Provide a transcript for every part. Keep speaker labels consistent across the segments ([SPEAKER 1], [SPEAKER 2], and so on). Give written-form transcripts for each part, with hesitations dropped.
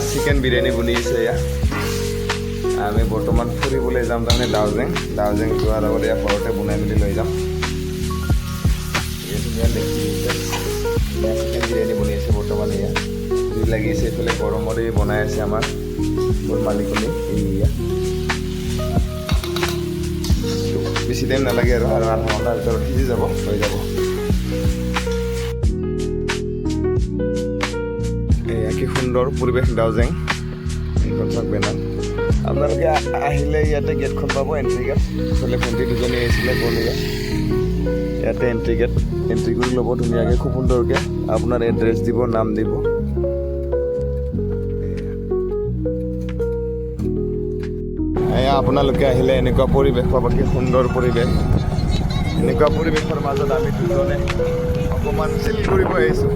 [SPEAKER 1] Chicken biryani বনিছে এয়া আমি বৰ্তমান ফুৰিবলৈ যাম তাৰমানে দাউজেং যোৱাৰ আগত এয়া ঘৰতে বনাই মেলি লৈ যাম ধুনীয়া দেখিছে চিকেন বিৰিয়ানী বনি আছে বৰ্তমান এয়া জুই লাগি আছে এইফালে গৰমতে বনাই আছে আমাৰ মোৰ মালিকনী এয়া বেছি টাইম নালাগে আৰু আধা ঘণ্টাৰ ভিতৰত সিজি যাব হৈ যাব এয়া কি সুন্দৰ পৰিৱেশ দাউজেং এইখন চাওক বেনাৰ আপোনালোকে আহিলে ইয়াতে গেটখন পাব এণ্ট্ৰি গেট ইফালে ভণ্টি দুজনী আহিছিলে বনিয়া ইয়াতে এণ্ট্ৰি গেট এণ্ট্ৰি কৰি ল'ব ধুনীয়াকৈ খুব সুন্দৰকৈ আপোনাৰ এড্ৰেছ দিব নাম দিব এয়া আপোনালোকে আহিলে এনেকুৱা পৰিৱেশ পাব কি সুন্দৰ পৰিৱেশ এনেকুৱা পৰিৱেশৰ মাজত আমি দুজনে অকণমান চিল কৰিব আহিছোঁ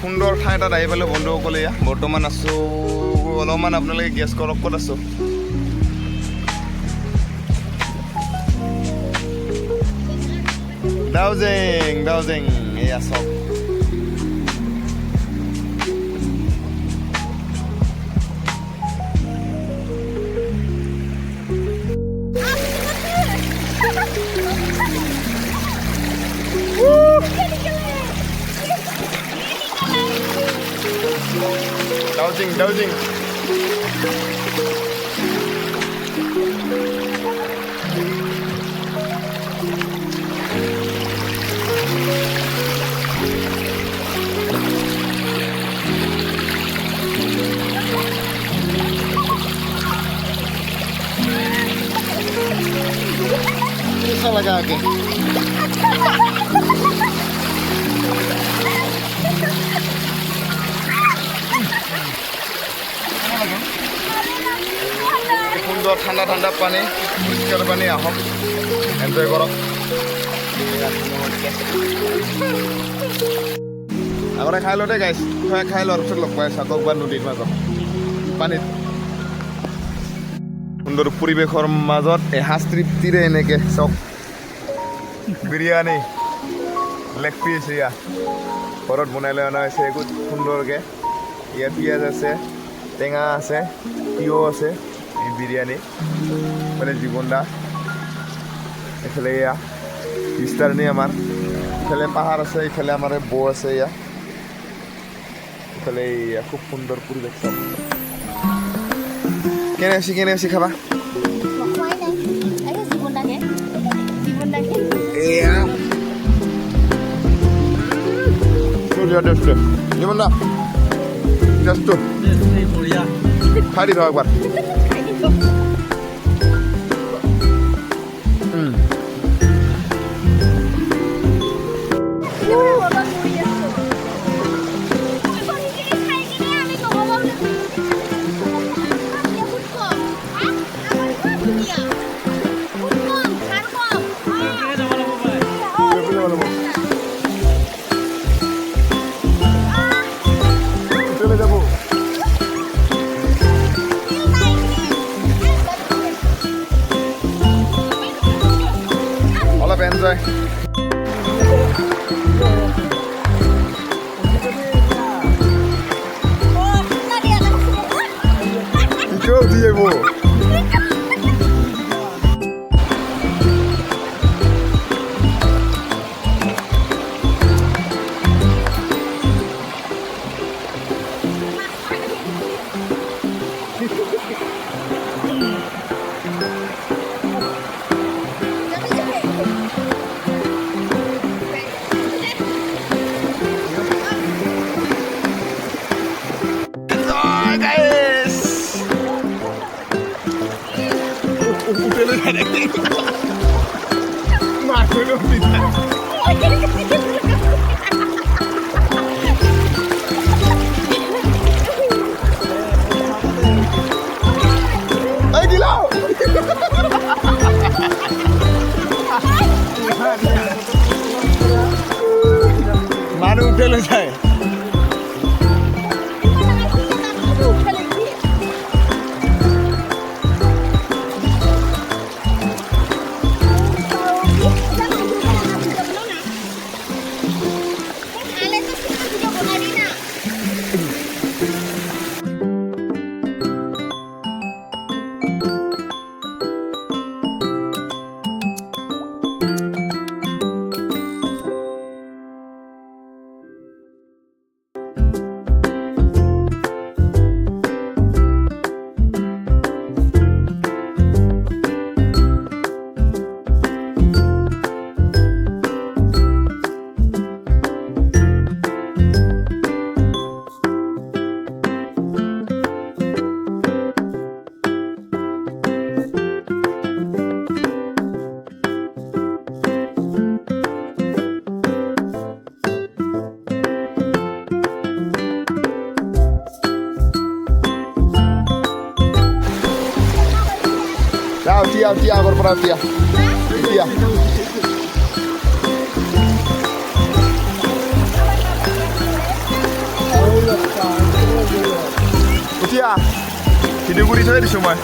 [SPEAKER 1] সুন্দৰ ঠাই এটাত আহি পালোঁ বন্ধুসকলে এয়া বৰ্তমান আছোঁ অলপমান আপোনালোকে গেছ কৰক ক'ত আছোঁ দাউজেং এয়া চাওক Dauzing. Bisa lagi lagi. সুন্দর ঠান্ডা ঠান্ডা পানি পরিষ্কার পানি আহক এনজয় করক আগতে খাই লওঁতে গাইছ খাই লোৱাৰ পিছত লগ পাই চাকক বা নদীৰ মাজত পানীত সুন্দৰ পৰিৱেশৰ মাজত এসাঁজ তৃপ্তিৰে এনেকৈ চাওক বিৰিয়ানী লেগ পিচ এয়া ঘৰত বনাই লৈ অনা হৈছে একো সুন্দৰকৈ ইয়াত পিঁয়াজ আছে টেঙা আছে তিয়হ আছে এই বিৰিয়ানী মানে জীৱন দা এইফালে এয়া বিস্তাৰণী আমাৰ ইফালে পাহাৰ আছে ইফালে আমাৰ বৌ আছে এয়া ইফালে এয়া খুব সুন্দৰ পৰিৱেশ চাওক কেনে আছে খাবা এয়া জীৱন দা জাষ্টটো খাই দিবা একবাৰ enjoy. Go, Diego. উঠেলৈ যায় দেখি মাছলৈ পিঠা এই দিলা মানুহ উঠেলৈ যায় Tia, por tia. Tia. Tia. Hidup guri saya di semua.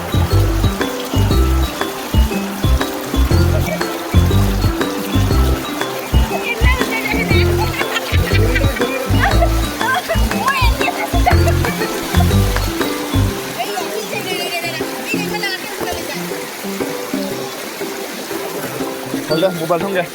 [SPEAKER 1] Udah, mobile dong ya.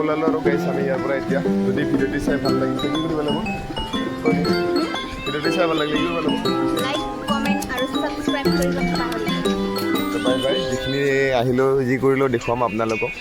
[SPEAKER 1] ওলালো আৰু গাইছ আমি ইয়াৰ পৰা এতিয়া যদি ভিডিঅ'টি চাই ভাল লাগিছে কি কৰিব লাগিব ভিডিঅ'টি চাই ভাল লাগিলে কি কৰিব লাগিব
[SPEAKER 2] লাইক কমেণ্ট আৰু সাবস্ক্ৰাইব কৰিব পাহৰিব
[SPEAKER 1] বাই বাই যিখিনি আহিলো যি কৰিলো দেখুৱাম আপোনালোকক